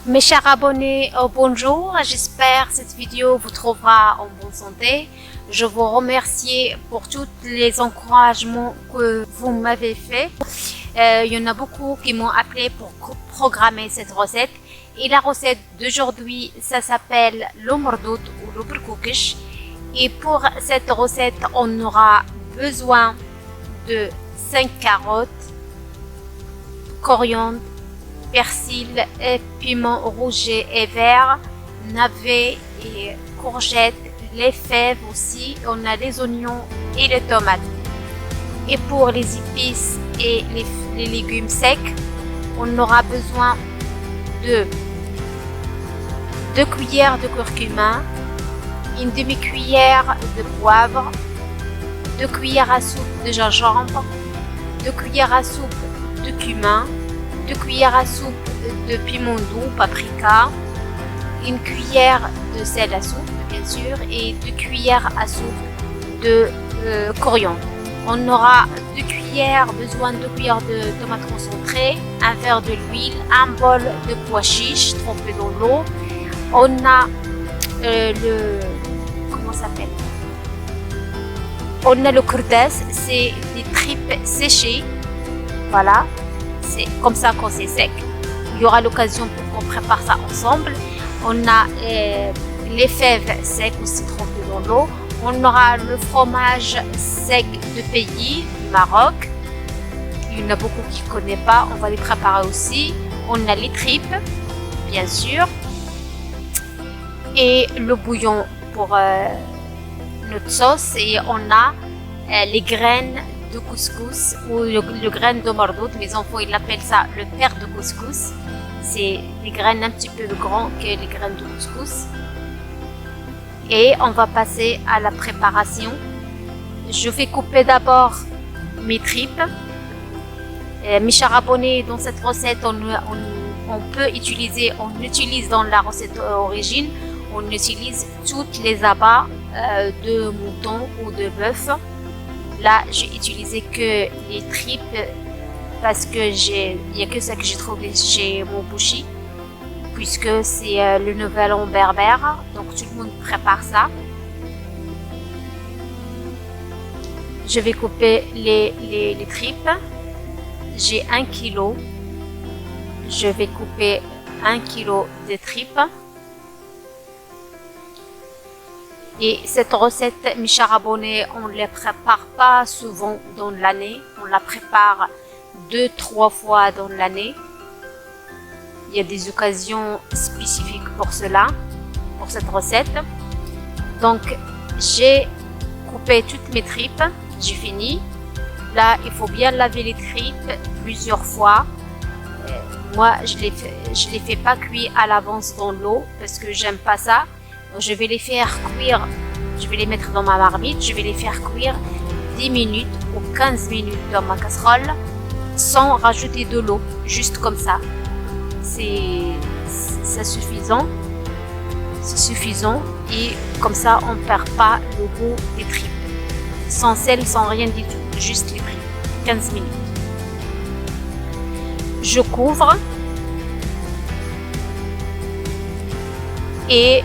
Mes chers abonnés, bonjour, j'espère que cette vidéo vous trouvera en bonne santé. Je vous remercie pour tous les encouragements que vous m'avez fait. Il y en a beaucoup qui m'ont appelé pour programmer cette recette. Et la recette d'aujourd'hui, ça s'appelle le mordout ou le berkoukish. Et pour cette recette, on aura besoin de 5 carottes, coriandre, persil, et piment rouge et vert, navets et courgettes, les fèves aussi, on a les oignons et les tomates. Et pour les épices et les légumes secs, on aura besoin de 2 cuillères de curcuma, une demi-cuillère de poivre, 2 cuillères à soupe de gingembre, 2 cuillères à soupe de cumin, 2 cuillères à soupe de piment doux, paprika, une cuillère de sel à soupe bien sûr et 2 cuillères à soupe de coriandre. On aura 2 cuillères, besoin de 2 cuillères de tomates concentrées, un verre de l'huile, un bol de pois chiches trempé dans l'eau. On a on a le kurdas, c'est des tripes séchées. Voilà, c'est comme ça quand c'est sec. Il y aura l'occasion pour qu'on prépare ça ensemble. On a les fèves secs aussi trempées dans l'eau. On aura le fromage sec de pays du Maroc. Il y en a beaucoup qui ne connaissent pas, on va les préparer aussi. On a les tripes, bien sûr. Et le bouillon pour notre sauce. Et on a les graines de couscous ou le grain de mordout. Mes enfants ils appellent ça le père de couscous. C'est des graines un petit peu plus grandes que les graines de couscous. Et on va passer à la préparation. Je vais couper d'abord mes tripes. Mes chers abonnés, dans cette recette, on peut utiliser, on utilise dans la recette origine, on utilise toutes les abats de mouton ou de bœuf. Là, j'ai utilisé que les tripes parce que il n'y a que ça que j'ai trouvé chez mon boucher, puisque c'est le nouvel an berbère, donc tout le monde prépare ça. Je vais couper les tripes. J'ai 1 kilo. Je vais couper 1 kilo de tripes. Et cette recette, mes chers abonnés, on ne la prépare pas souvent dans l'année. On la prépare 2-3 fois dans l'année. Il y a des occasions spécifiques pour cela, pour cette recette. Donc, j'ai coupé toutes mes tripes. J'ai fini. Là, il faut bien laver les tripes plusieurs fois. Moi, je les fais pas cuire à l'avance dans l'eau parce que j'aime pas ça. Donc, je vais les faire cuire. Je vais les mettre dans ma marmite. Je vais les faire cuire 10 minutes ou 15 minutes dans ma casserole sans rajouter de l'eau, juste comme ça. C'est suffisant. C'est suffisant et comme ça, on perd pas le goût des tripes. Sans sel, sans rien du tout, juste les tripes. 15 minutes. Je couvre et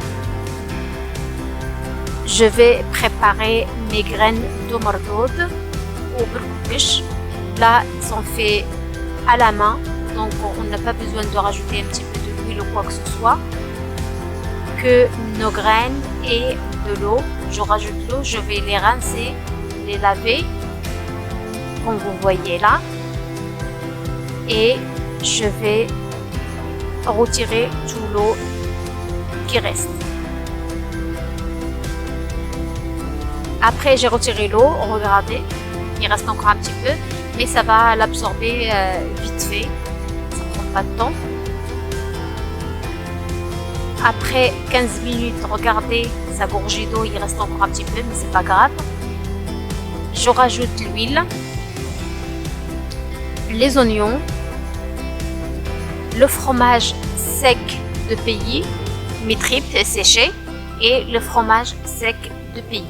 je vais préparer mes graines de mordout au berkoukish. Là, ils sont faits à la main, donc on n'a pas besoin de rajouter un petit peu de l'huile ou quoi que ce soit. Que nos graines et de l'eau. Je rajoute l'eau, je vais les rincer, les laver, comme vous voyez là. Et je vais retirer tout l'eau qui reste. Après j'ai retiré l'eau, regardez, il reste encore un petit peu, mais ça va l'absorber vite fait, ça prend pas de temps. Après 15 minutes, regardez, sa gorgée d'eau, il reste encore un petit peu, mais c'est pas grave. Je rajoute l'huile, les oignons, le fromage sec de pays, mes tripes séchées et le fromage sec de pays.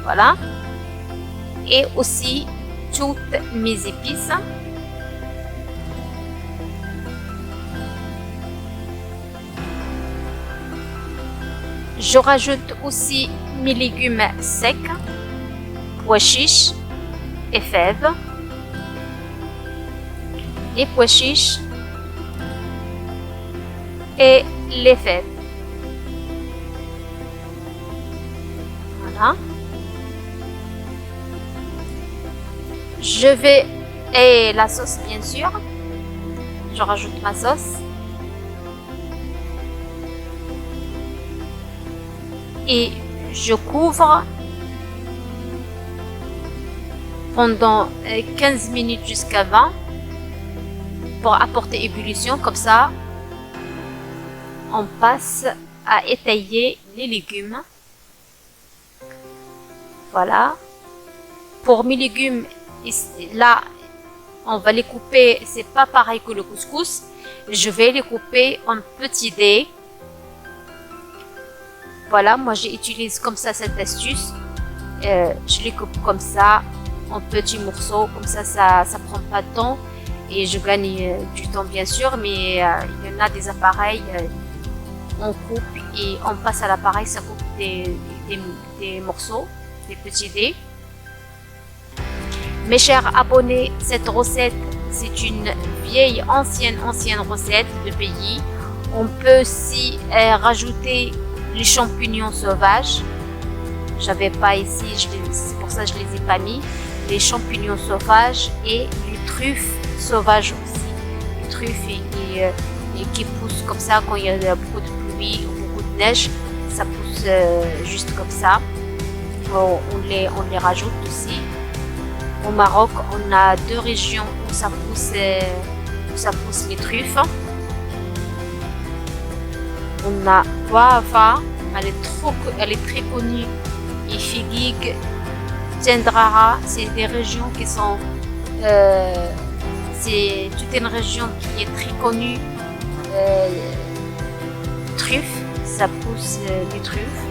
Voilà. Et aussi toutes mes épices. Je rajoute aussi mes légumes secs, pois chiches et fèves. Les pois chiches et les fèves. Voilà. Je vais... Et la sauce, bien sûr. Je rajoute ma sauce. Et je couvre pendant 15 minutes jusqu'à 20 pour apporter ébullition. Comme ça, on passe à étayer les légumes. Voilà. Pour mes légumes, là, on va les couper. C'est pas pareil que le couscous. Je vais les couper en petits dés. Voilà, moi j'utilise comme ça cette astuce. Je les coupe comme ça en petits morceaux. Comme ça prend pas de temps. Et je gagne du temps bien sûr. Mais il y en a des appareils. On coupe et on passe à l'appareil. Ça coupe des morceaux, des petits dés. Mes chers abonnés, cette recette, c'est une vieille, ancienne recette de pays. On peut aussi rajouter les champignons sauvages. J'avais pas ici, c'est pour ça que je les ai pas mis. Les champignons sauvages et les truffes sauvages aussi. Les truffes qui poussent comme ça quand il y a beaucoup de pluie ou beaucoup de neige. Ça pousse juste comme ça. On les rajoute aussi. Au Maroc, on a deux régions où ça pousse les truffes. On a Wafa, elle est très connue, et Figuig, Tendrara, c'est des régions qui sont, c'est toute une région qui est très connue. Truffes, ça pousse les truffes,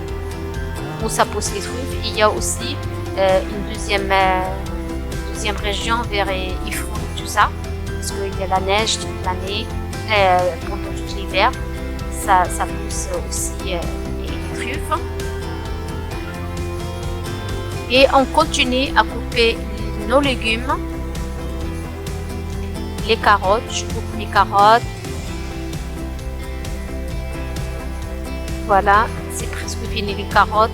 où ça pousse les truffes. Il y a aussi une deuxième région vers Ifrou, tout ça, parce qu'il y a la neige toute l'année, pendant tout l'hiver, ça pousse aussi les truffes. Et on continue à couper nos légumes, les carottes, je coupe mes carottes. Voilà, c'est presque fini les carottes.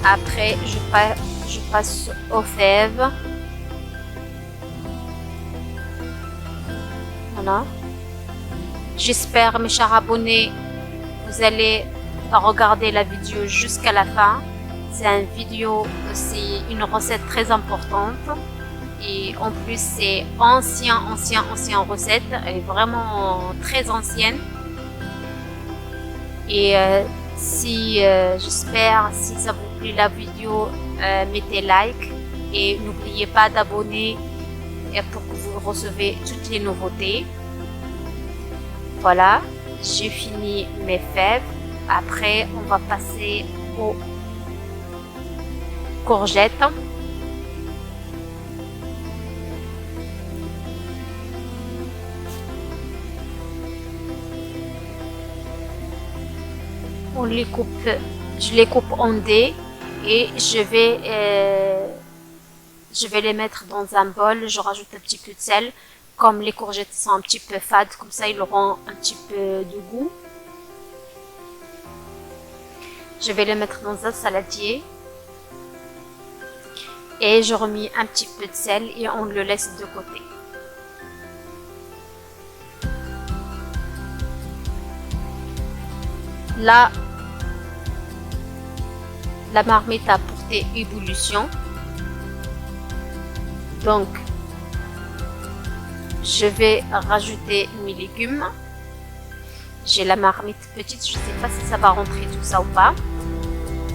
Après, je passe aux fèves. Voilà. J'espère, mes chers abonnés, vous allez regarder la vidéo jusqu'à la fin. C'est une recette très importante. Et en plus, c'est ancienne recette. Elle est vraiment très ancienne. Et j'espère, si ça vous plaît la vidéo, mettez like. Et n'oubliez pas d'abonner pour que vous recevez toutes les nouveautés. Voilà, j'ai fini mes fèves. Après, on va passer aux courgettes. Je les coupe en dés et je vais les mettre dans un bol. Je rajoute un petit peu de sel. Comme les courgettes sont un petit peu fades, comme ça ils auront un petit peu de goût. Je vais les mettre dans un saladier. Et je remets un petit peu de sel et on le laisse de côté. Là, la marmite a porté ébullition. Donc, je vais rajouter mes légumes. J'ai la marmite petite, je ne sais pas si ça va rentrer tout ça ou pas.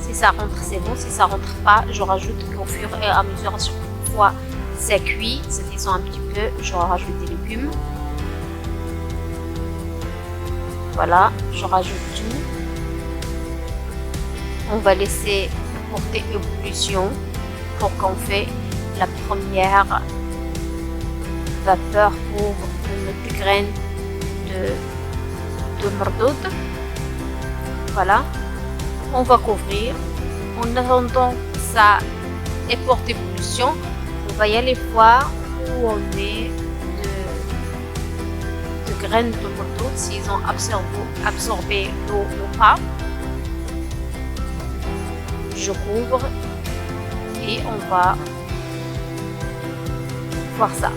Si ça rentre, c'est bon. Si ça rentre pas, je rajoute au fur et à mesure. À chaque fois c'est cuit, ça descend un petit peu, je rajoute des légumes. Voilà, je rajoute tout. On va laisser porter ébullition pour qu'on fait la première vapeur pour notre graine de mardoud. Voilà. On va couvrir. En attendant que ça ait porte ébullition, on va y aller voir où on est de graines de moto, s'ils ont absorbé l'eau ou pas. Je couvre et on va voir ça.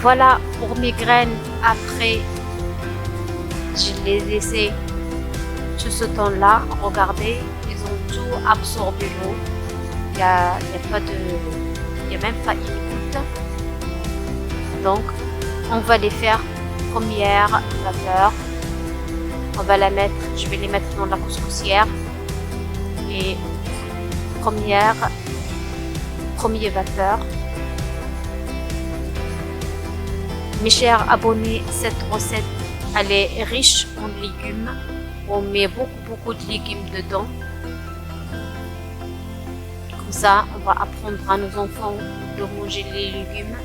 Voilà pour mes graines. Après, je les laissé tout ce temps-là. Regardez, ils ont tout absorbé l'eau. Il y a même pas une goutte. Donc, on va les faire première vapeur. On va la mettre, je vais les mettre dans la couscoussière. Et première vapeur. Mes chers abonnés, cette recette, elle est riche en légumes. On met beaucoup de légumes dedans. Comme ça, on va apprendre à nos enfants de manger les légumes.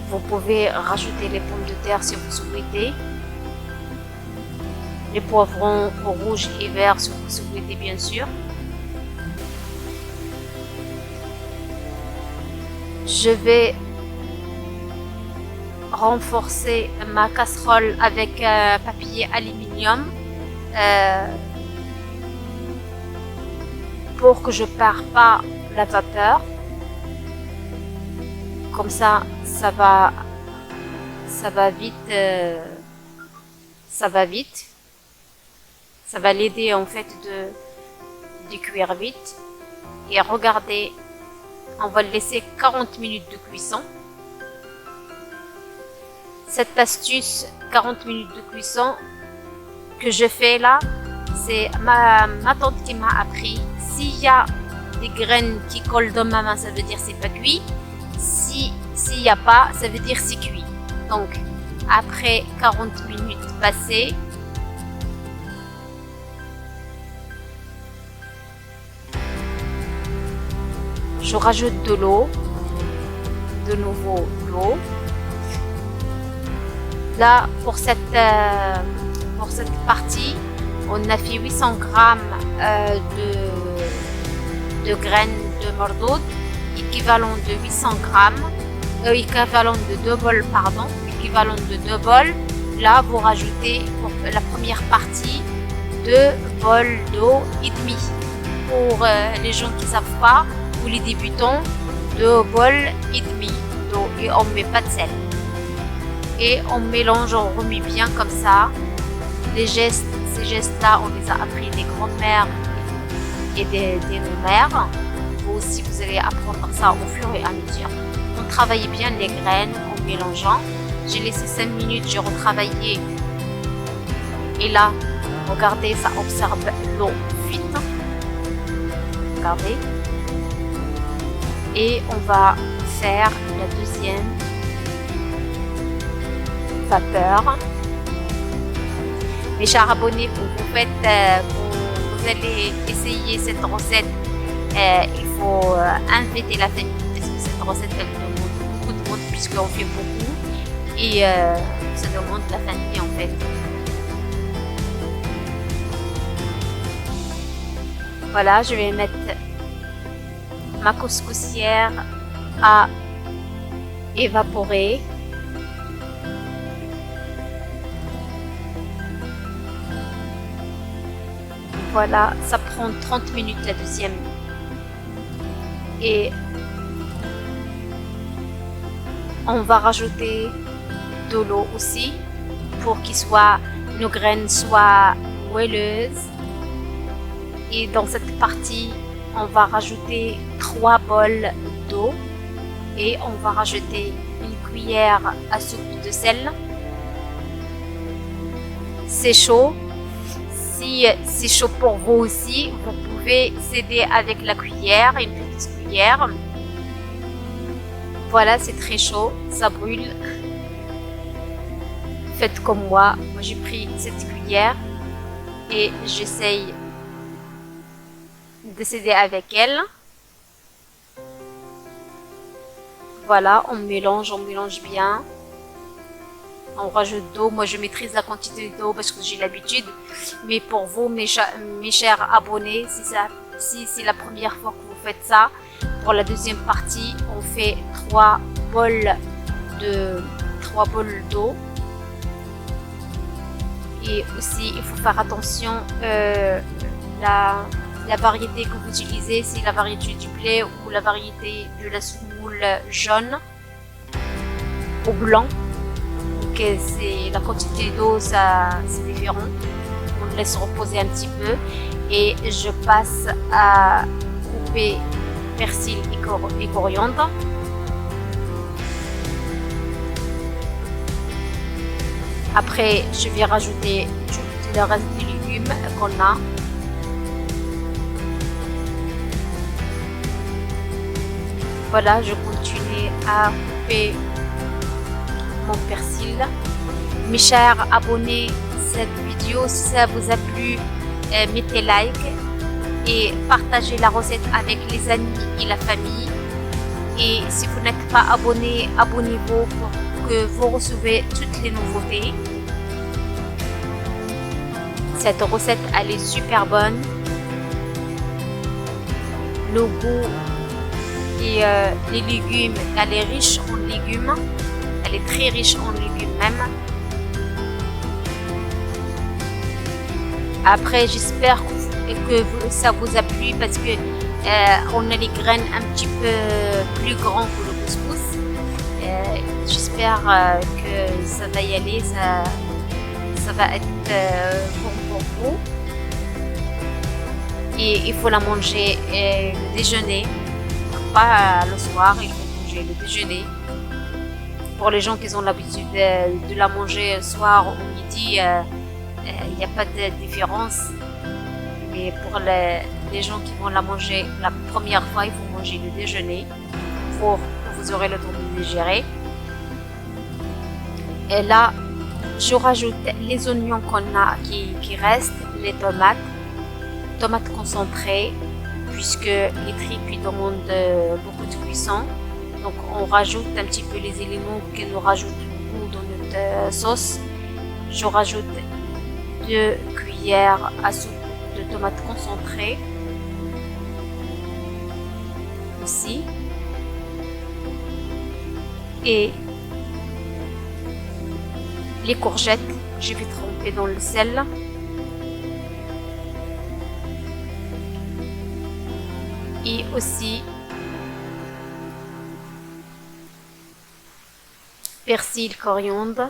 Vous pouvez rajouter les pommes de terre si vous souhaitez. Les poivrons rouges et verts si vous souhaitez, bien sûr. Je vais renforcer ma casserole avec papier aluminium pour que je perde pas la vapeur. Comme ça va vite. Ça va l'aider en fait de cuire vite. Et regardez, on va le laisser 40 minutes de cuisson. Cette astuce 40 minutes de cuisson que je fais là, c'est ma tante qui m'a appris. S'il y a des graines qui collent dans ma main, ça veut dire c'est pas cuit. S'il n'y a pas, ça veut dire c'est cuit. Donc après 40 minutes passées, je rajoute de l'eau, de nouveau l'eau. Là, pour cette partie, on a fait 800 grammes de graines de mordoud, équivalent de 800 grammes, équivalent de 2 bols, pardon, équivalent de 2 bols. Là, vous rajoutez pour la première partie 2 bols d'eau et demi. Pour les gens qui ne savent pas, ou les débutants, 2 bols et demi d'eau et on ne met pas de sel. Et on mélange, on remet bien comme ça. Ces gestes-là, on les a appris des grands-mères et des mères. Vous aussi, vous allez apprendre ça au fur et à mesure. On travaille bien les graines en mélangeant. J'ai laissé 5 minutes, j'ai retravaillé. Et là, regardez, ça observe l'eau fuite. Regardez. Et on va faire la deuxième vapeur. Mes chers abonnés, vous allez essayer cette recette. Il faut inviter la famille parce que cette recette elle demande beaucoup de monde puisqu'on fait beaucoup et ça demande la famille en fait. Voilà, je vais mettre ma couscoussière à évaporer. Voilà, ça prend 30 minutes la deuxième. Et on va rajouter de l'eau aussi pour que nos graines soient moelleuses. Et dans cette partie, on va rajouter 3 bols d'eau et on va rajouter une cuillère à soupe de sel. C'est chaud. Si c'est chaud pour vous aussi, vous pouvez s'aider avec la cuillère, une petite cuillère. Voilà, c'est très chaud, ça brûle. Faites comme moi. Moi, j'ai pris cette cuillère et j'essaye de s'aider avec elle. Voilà, on mélange bien. on rajoute d'eau. Moi, je maîtrise la quantité d'eau parce que j'ai l'habitude. Mais pour vous, mes chers abonnés, si c'est la première fois que vous faites ça, pour la deuxième partie, on fait 3 bols d'eau. Et aussi, il faut faire attention, la variété que vous utilisez, c'est la variété du blé ou la variété de la semoule jaune ou blanc. Donc c'est la quantité d'eau, ça c'est différent. On le laisse reposer un petit peu et je passe à couper persil et coriandre. Après, je vais rajouter tout le reste des légumes qu'on a. Voilà, je continue à couper mon persil. Mes chers abonnés, cette vidéo, si ça vous a plu, mettez like et partagez la recette avec les amis et la famille. Et si vous n'êtes pas abonné, abonnez-vous pour que vous recevez toutes les nouveautés. Cette recette, elle est super bonne. Le goût et les légumes, elle est riche en légumes. Elle est très riche en légumes même. Après, j'espère que ça vous a plu parce que on a les graines un petit peu plus grandes que le couscous. J'espère que ça va y aller, ça va être bon pour vous. Et il faut la manger le déjeuner, pas le soir, il faut manger le déjeuner. Pour les gens qui ont l'habitude de la manger le soir ou midi, il n'y a pas de différence. Mais pour les gens qui vont la manger la première fois, il faut manger le déjeuner pour que vous aurez le temps de digérer. Et là, je rajoute les oignons qu'on a qui restent, les tomates concentrées, puisque les tripes demandent beaucoup de cuisson. Donc on rajoute un petit peu les éléments qui nous rajoutent beaucoup dans notre sauce. Je rajoute 2 cuillères à soupe de tomates concentrées aussi. Et les courgettes, je vais tremper dans le sel. Et aussi persil, coriandre.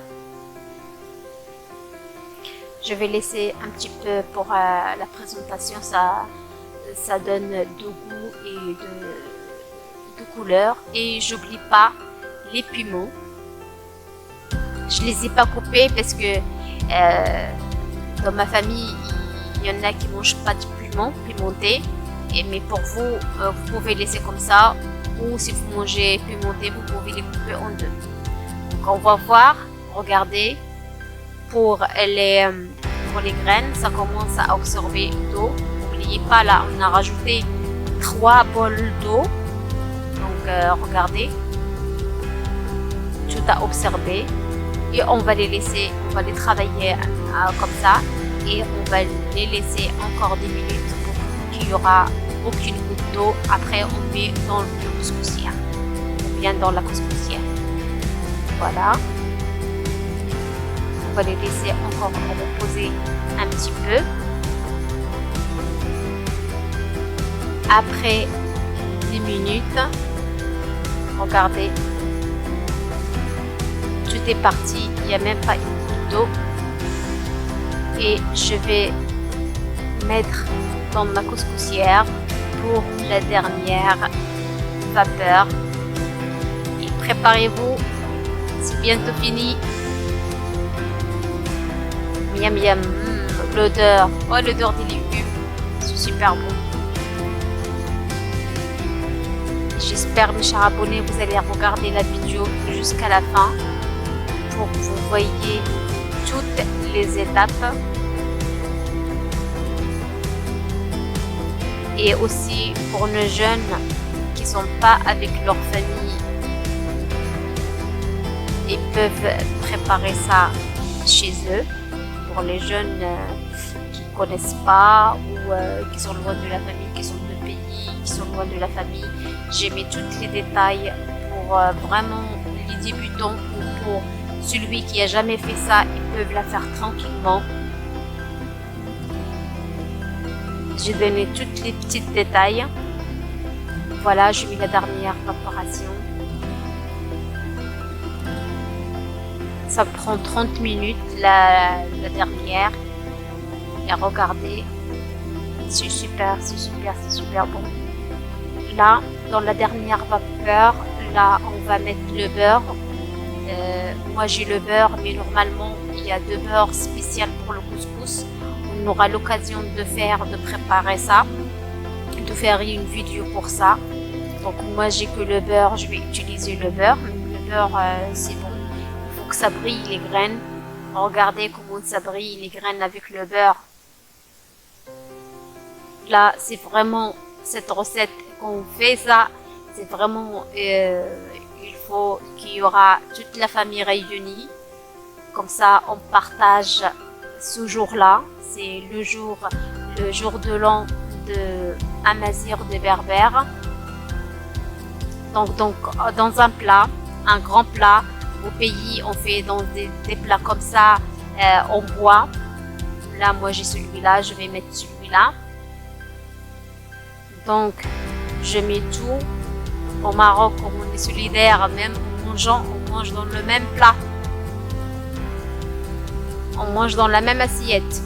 Je vais laisser un petit peu pour la présentation, ça donne de goût et de couleur. Et j'oublie pas les piments. Je les ai pas coupés parce que dans ma famille, il y en a qui mangent pas de piment pimenté. Mais pour vous, vous pouvez laisser comme ça. Ou si vous mangez pimenté, vous pouvez les couper en 2. Donc on va voir, regardez. Pour les graines, ça commence à absorber d'eau. N'oubliez pas, là, on a rajouté 3 bols d'eau. Donc regardez, tout a absorbé. Et on va les laisser, on va les travailler comme ça. Et on va les laisser encore 10 minutes pour qu'il n'y aura aucune goutte d'eau. Après, on met dans le couscoussière. Ou bien dans la couscoussière. Voilà. On va les laisser encore reposer un petit peu. Après 10 minutes, regardez, tout est parti, il n'y a même pas une goutte d'eau. Et je vais mettre dans ma couscoussière pour la dernière vapeur. Et préparez-vous, c'est bientôt fini. Miam miam, l'odeur, oh l'odeur des légumes, c'est super bon. J'espère, mes chers abonnés, vous allez regarder la vidéo jusqu'à la fin pour que vous voyez toutes les étapes. Et aussi pour nos jeunes qui ne sont pas avec leur famille, ils peuvent préparer préparer ça chez eux. Pour les jeunes qui ne connaissent pas ou qui sont loin de la famille, qui sont de pays, qui sont loin de la famille, j'ai mis tous les détails pour vraiment les débutants ou pour celui qui a jamais fait ça, ils peuvent la faire tranquillement. J'ai donné tous les petits détails. Voilà, je mets la dernière préparation. Ça prend 30 minutes, la dernière. Et regardez, c'est super bon. Là, dans la dernière vapeur, là, on va mettre le beurre. Moi, j'ai le beurre, mais normalement, il y a deux beurres spéciaux pour le couscous. On aura l'occasion de préparer ça, de faire une vidéo pour ça. Donc, moi, j'ai que le beurre, je vais utiliser le beurre. Le beurre, c'est bon. Il faut que ça brille les graines. Regardez comment ça brille les graines avec le beurre. Là, c'est vraiment cette recette qu'on fait ça. C'est vraiment, il faut qu'il y aura toute la famille réunie. Comme ça, on partage ce jour-là. C'est le jour de l'an de Amazigh de Berbère. Donc, dans un plat, un grand plat, au pays, on fait dans des plats comme ça, en bois. Là, moi, j'ai celui-là, je vais mettre celui-là. Donc, je mets tout. Au Maroc, comme on est solidaire, même en mangeant, on mange dans le même plat. On mange dans la même assiette.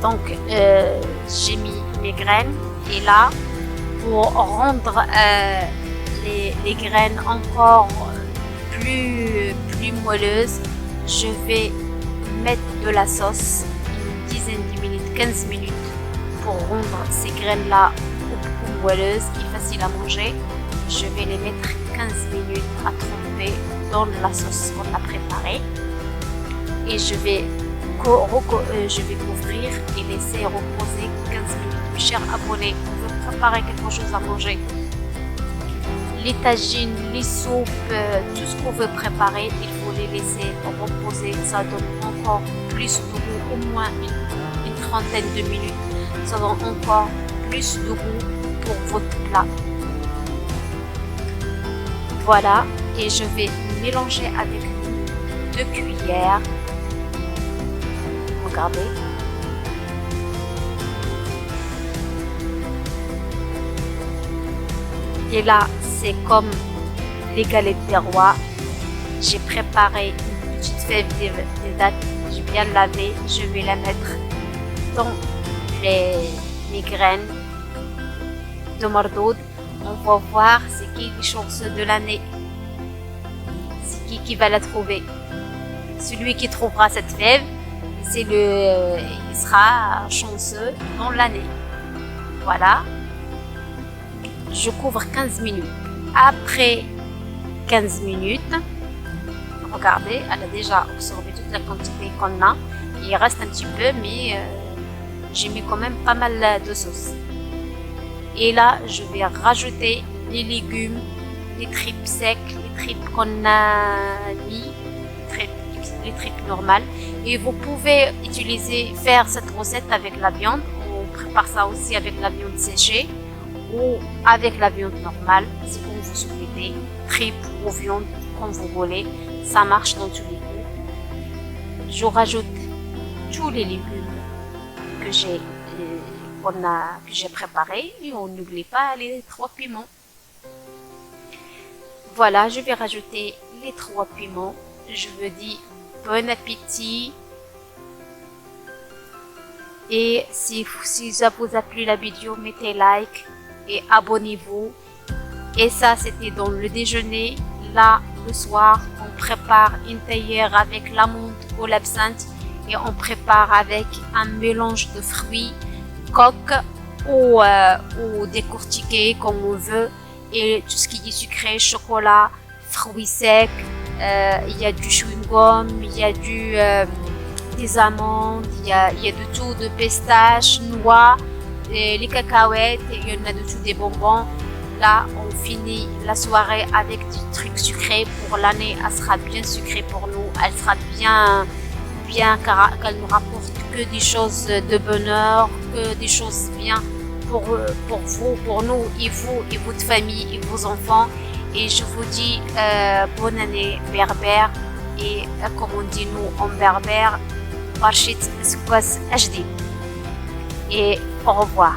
Donc, j'ai mis mes graines. Et là, pour rendre les graines encore plus moelleuses, je vais mettre de la sauce une dizaine de minutes, 15 minutes pour rendre ces graines-là beaucoup moelleuses et faciles à manger. Je vais les mettre 15 minutes à tremper dans la sauce qu'on a préparée et je vais couvrir et laisser reposer 15 minutes. Mes chers abonnés, on veut préparer quelque chose à manger. Les tagines, les soupes, tout ce qu'on veut préparer, il faut les laisser reposer. Ça donne encore plus de goût, au moins une trentaine de minutes. Ça donne encore plus de goût pour votre plat. Voilà, et je vais mélanger avec 2 cuillères. Regardez. Et là, c'est comme les galettes des rois. J'ai préparé une petite fève de date. J'ai bien lavé. Je vais la mettre dans mes graines de mardoud. On va voir c'est qui les chanceux de l'année. C'est qui va la trouver. Celui qui trouvera cette fève, il sera chanceux dans l'année. Voilà. Je couvre 15 minutes. Après 15 minutes, regardez, elle a déjà absorbé toute la quantité qu'on a. Il reste un petit peu, mais j'ai mis quand même pas mal de sauce. Et là, je vais rajouter les légumes, les tripes secs, les tripes qu'on a mis, les tripes normales. Et vous pouvez faire cette recette avec la viande. On prépare ça aussi avec la viande séchée ou avec la viande normale, c'est comme vous souhaitez, tripes ou viande, comme vous voulez, ça marche dans tous les coups. Je rajoute tous les légumes que j'ai préparés et on n'oublie pas les 3 piments. Voilà, je vais rajouter les 3 piments. Je vous dis bon appétit. Et si ça vous a plu la vidéo, mettez like et abonnez-vous. Et ça, c'était dans le déjeuner. Là, le soir, on prépare une théière avec l'amande ou l'absinthe et on prépare avec un mélange de fruits, coque ou décortiqué comme on veut, et tout ce qui est sucré, chocolat, fruits secs. Il y a du chewing-gum, il y a des amandes, il y a de tout, de pistaches, noix, les cacahuètes, il y en a de tout, des bonbons. Là, on finit la soirée avec des trucs sucrés. Pour l'année, elle sera bien sucrée pour nous. Elle sera bien qu'elle nous rapporte que des choses de bonheur, que des choses bien pour vous, pour nous et votre famille et vos enfants. Et je vous dis bonne année berbère. Et comme on dit nous en berbère, Barchit Squas HD. Et au revoir.